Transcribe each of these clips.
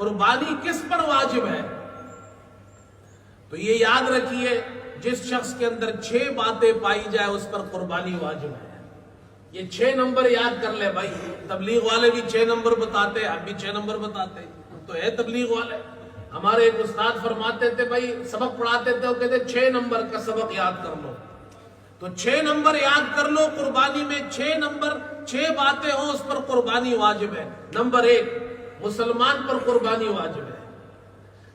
قربانی کس پر واجب ہے؟ تو یہ یاد رکھیے، جس شخص کے اندر 6 باتیں پائی جائے اس پر قربانی واجب ہے۔ یہ 6 نمبر یاد کر لے بھائی، تبلیغ والے بھی 6 نمبر بتاتے، ہم بھی 6 نمبر بتاتے، تو ہے تبلیغ والے۔ ہمارے ایک استاد فرماتے تھے بھائی، سبق پڑھاتے تھے، وہ کہتے 6 نمبر کا سبق یاد کر لو، تو 6 نمبر یاد کر لو۔ قربانی میں 6 نمبر، 6 باتیں ہوں اس پر قربانی واجب ہے۔ نمبر 1، مسلمان پر قربانی واجب ہے۔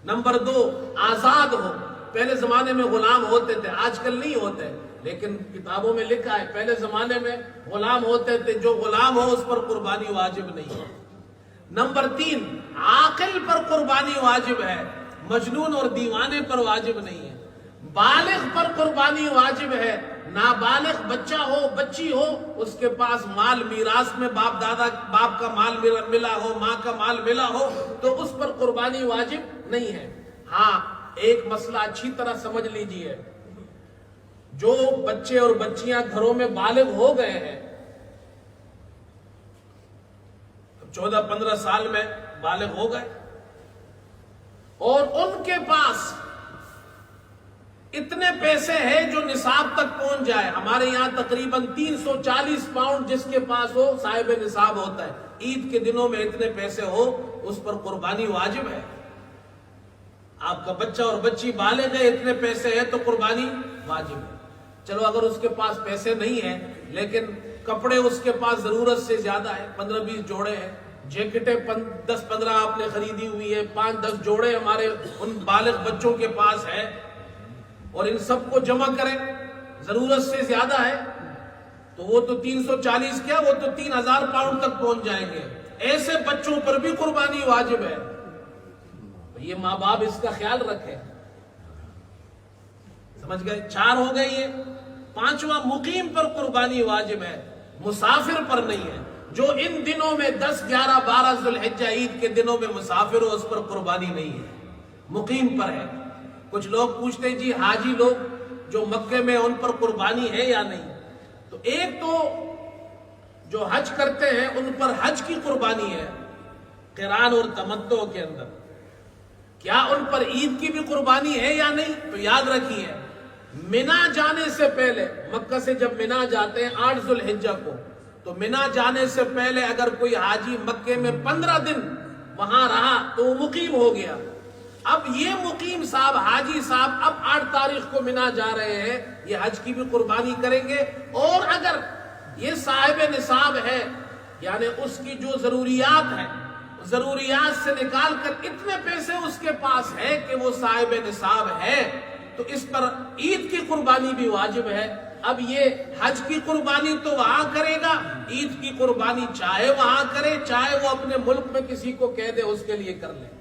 نمبر 2، آزاد ہو۔ پہلے زمانے میں غلام ہوتے تھے، آج کل نہیں ہوتے، لیکن کتابوں میں لکھا ہے پہلے زمانے میں غلام ہوتے تھے، جو غلام ہو اس پر قربانی واجب نہیں ہے۔ نمبر 3، عاقل پر قربانی واجب ہے، مجنون اور دیوانے پر واجب نہیں ہے۔ بالغ پر قربانی واجب ہے، نابالغ بچہ ہو، بچی ہو، اس کے پاس مال میراث میں باپ کا مال ملا ہو، ماں کا مال ملا ہو، تو اس پر قربانی واجب نہیں ہے۔ ہاں، ایک مسئلہ اچھی طرح سمجھ لیجئے، جو بچے اور بچیاں گھروں میں بالغ ہو گئے ہیں، 14-15 سال میں بالغ ہو گئے، اور ان کے پاس اتنے پیسے ہیں جو نصاب تک پہنچ جائے۔ ہمارے یہاں تقریباً 340 پاؤنڈ جس کے پاس ہو صاحب نصاب ہوتا ہے۔ عید کے دنوں میں اتنے پیسے ہو، اس پر قربانی واجب ہے۔ آپ کا بچہ اور بچی بالغ ہے، اتنے پیسے ہیں تو قربانی واجب ہے۔ چلو اگر اس کے پاس پیسے نہیں ہیں لیکن کپڑے اس کے پاس ضرورت سے زیادہ ہے، 15-20 جوڑے ہیں، جیکٹیں 10-15 آپ نے خریدی ہوئی ہے، 5-10 جوڑے ہمارے ان بالغ بچوں کے پاس ہے، اور ان سب کو جمع کریں، ضرورت سے زیادہ ہے، تو وہ تو 340 کیا، وہ تو 3000 پاؤنڈ تک پہنچ جائیں گے۔ ایسے بچوں پر بھی قربانی واجب ہے۔ یہ ماں باپ اس کا خیال رکھے۔ سمجھ گئے؟ 4 ہو گئی ہے۔ 5واں، مقیم پر قربانی واجب ہے، مسافر پر نہیں ہے۔ جو ان دنوں میں 10، 11، 12 ذوالحجہ عید کے دنوں میں مسافر ہو، اس پر قربانی نہیں ہے، مقیم پر ہے۔ کچھ لوگ پوچھتے ہیں جی حاجی لوگ جو مکے میں ان پر قربانی ہے یا نہیں؟ تو ایک تو جو حج کرتے ہیں ان پر حج کی قربانی ہے، قران اور تمتع کے اندر۔ کیا ان پر عید کی بھی قربانی ہے یا نہیں؟ تو یاد رکھیے، منا جانے سے پہلے، مکہ سے جب منا جاتے ہیں 8 ذوالحجہ کو، تو منا جانے سے پہلے اگر کوئی حاجی مکے میں 15 دن وہاں رہا تو وہ مقیم ہو گیا۔ اب یہ مقیم صاحب، حاجی صاحب، اب 8 تاریخ کو منا جا رہے ہیں، یہ حج کی بھی قربانی کریں گے۔ اور اگر یہ صاحب نصاب ہے، یعنی اس کی جو ضروریات ہیں، ضروریات سے نکال کر اتنے پیسے اس کے پاس ہے کہ وہ صاحب نصاب ہے، تو اس پر عید کی قربانی بھی واجب ہے۔ اب یہ حج کی قربانی تو وہاں کرے گا، عید کی قربانی چاہے وہاں کرے، چاہے وہ اپنے ملک میں کسی کو کہہ دے اس کے لیے کر لے۔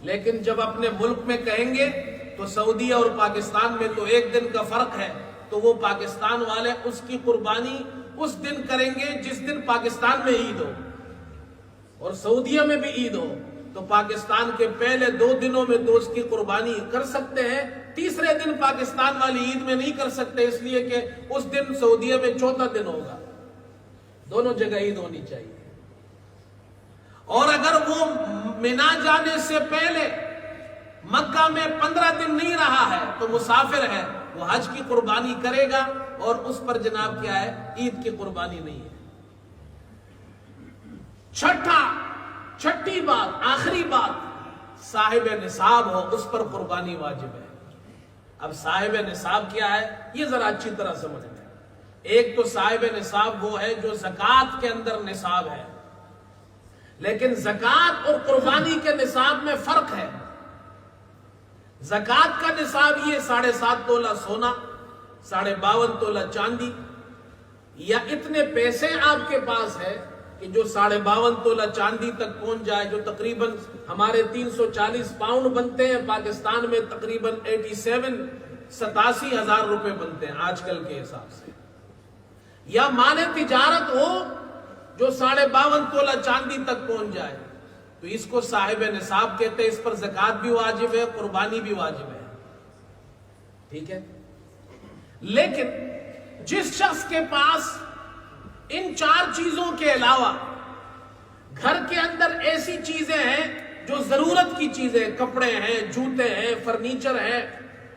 لیکن جب اپنے ملک میں کہیں گے تو سعودیہ اور پاکستان میں تو 1 دن کا فرق ہے، تو وہ پاکستان والے اس کی قربانی اس دن کریں گے جس دن پاکستان میں عید ہو، اور سعودیہ میں بھی عید ہو، تو پاکستان کے پہلے 2 دنوں میں تو اس کی قربانی کر سکتے ہیں، تیسرے دن پاکستان والی عید میں نہیں کر سکتے، اس لیے کہ اس دن سعودیہ میں 4تھا دن ہوگا۔ دونوں جگہ عید ہونی چاہیے۔ اور اگر وہ منا جانے سے پہلے مکہ میں 15 دن نہیں رہا ہے تو مسافر ہے، وہ حج کی قربانی کرے گا، اور اس پر جناب کیا ہے، عید کی قربانی نہیں ہے۔ چھٹی بات، آخری بات، صاحب نصاب ہو، اس پر قربانی واجب ہے۔ اب صاحب نصاب کیا ہے یہ ذرا اچھی طرح سمجھ لیں۔ ایک تو صاحب نصاب وہ ہے جو زکوٰۃ کے اندر نصاب ہے، لیکن زکوٰۃ اور قربانی کے نصاب میں فرق ہے۔ زکوٰۃ کا نصاب یہ 7.5 تولہ سونا، 52.5 تولہ چاندی، یا اتنے پیسے آپ کے پاس ہے کہ جو 52.5 تولہ چاندی تک پہنچ جائے، جو تقریباً ہمارے 340 پاؤنڈ بنتے ہیں، پاکستان میں تقریباً 87 ہزار روپے بنتے ہیں آج کل کے حساب سے، یا مال تجارت ہو جو 52.5 تولہ چاندی تک پہنچ جائے، تو اس کو صاحب نصاب کہتے ہیں۔ اس پر زکوٰۃ بھی واجب ہے، قربانی بھی واجب ہے، ٹھیک ہے۔ لیکن جس شخص کے پاس ان 4 چیزوں کے علاوہ گھر کے اندر ایسی چیزیں ہیں جو ضرورت کی چیزیں، کپڑے ہیں، جوتے ہیں، فرنیچر ہے،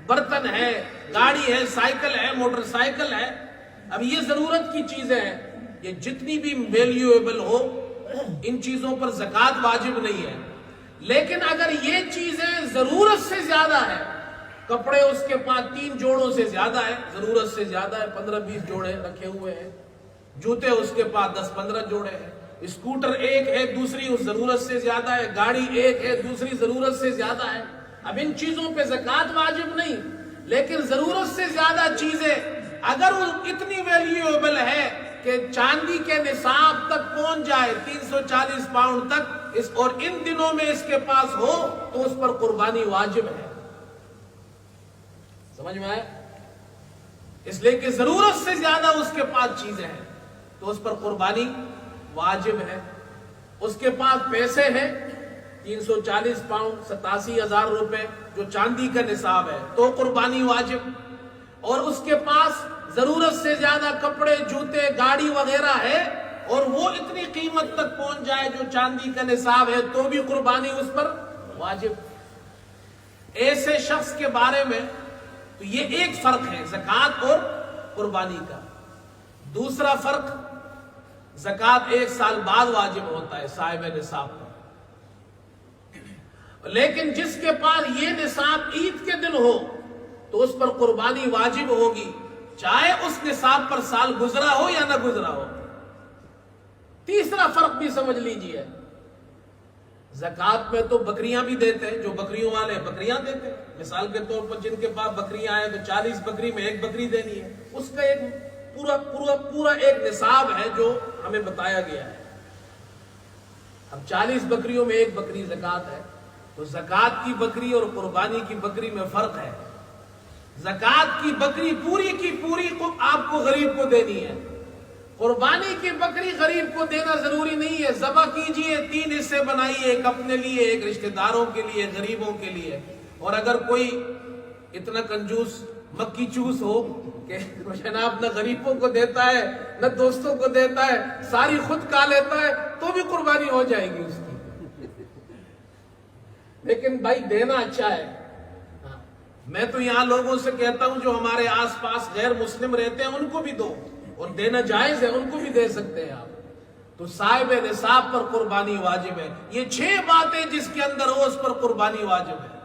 برتن ہے، گاڑی ہے، سائیکل ہے، موٹر سائیکل ہے، اب یہ ضرورت کی چیزیں ہیں، یہ جتنی بھی ویلیویبل ہو ان چیزوں پر زکوٰۃ واجب نہیں ہے۔ لیکن اگر یہ چیزیں ضرورت سے زیادہ ہے، کپڑے اس کے پاس 3 جوڑوں سے زیادہ ہے، ضرورت سے زیادہ ہے، 15-20 جوڑے رکھے ہوئے ہیں، جوتے اس کے پاس 10-15 جوڑے ہیں، اسکوٹر ایک ہے، دوسری اس ضرورت سے زیادہ ہے، گاڑی ایک ہے، دوسری ضرورت سے زیادہ ہے، اب ان چیزوں پہ زکوٰۃ واجب نہیں۔ لیکن ضرورت سے زیادہ چیزیں اگر وہ اتنی ویلیویبل ہے کہ چاندی کے نصاب تک پہنچ جائے 340 پاؤنڈ تک، اور ان دنوں میں اس کے پاس ہو تو اس پر قربانی واجب ہے۔ سمجھ میں آئے؟ اس لیے کہ ضرورت سے زیادہ اس کے پاس چیزیں ہیں تو اس پر قربانی واجب ہے۔ اس کے پاس پیسے ہیں 340 پاؤنڈ 87,000 روپے جو چاندی کا نصاب ہے تو قربانی واجب، اور اس کے پاس ضرورت سے زیادہ کپڑے، جوتے، گاڑی وغیرہ ہے اور وہ اتنی قیمت تک پہنچ جائے جو چاندی کا نصاب ہے تو بھی قربانی اس پر واجب۔ ایسے شخص کے بارے میں تو یہ ایک فرق ہے زکوٰۃ اور قربانی کا۔ دوسرا فرق، زکوٰۃ 1 سال بعد واجب ہوتا ہے صاحب نصاب پر، لیکن جس کے پاس یہ نصاب عید کے دن ہو تو اس پر قربانی واجب ہوگی، چاہے اس نصاب پر سال گزرا ہو یا نہ گزرا ہو۔ تیسرا فرق بھی سمجھ لیجئے، زکوٰۃ میں تو بکریاں بھی دیتے ہیں، جو بکریوں والے بکریاں دیتے ہیں، مثال کے طور پر جن کے پاس بکریاں ہیں تو 40 بکری میں 1 بکری دینی ہے، اس کا ایک پورا ایک نصاب ہے جو ہمیں بتایا گیا ہے۔ اب 40 بکریوں میں 1 بکری زکوٰۃ ہے، تو زکوٰۃ کی بکری اور قربانی کی بکری میں فرق ہے۔ زکوٰۃ کی بکری پوری کی پوری کو آپ کو غریب کو دینی ہے، قربانی کی بکری غریب کو دینا ضروری نہیں ہے، ذبح کیجئے، 3 حصے بنائیے، ایک اپنے لیے، ایک رشتہ داروں کے لیے، غریبوں کے لیے، اور اگر کوئی اتنا کنجوس مکی چوس ہو کہ جناب نہ غریبوں کو دیتا ہے نہ دوستوں کو دیتا ہے، ساری خود کھا لیتا ہے، تو بھی قربانی ہو جائے گی اس کی۔ لیکن بھائی دینا اچھا ہے۔ میں تو یہاں لوگوں سے کہتا ہوں جو ہمارے آس پاس غیر مسلم رہتے ہیں ان کو بھی دو، اور دینا جائز ہے، ان کو بھی دے سکتے ہیں آپ۔ تو صاحب نصاب پر قربانی واجب ہے۔ یہ 6 باتیں جس کے اندر ہو اس پر قربانی واجب ہے۔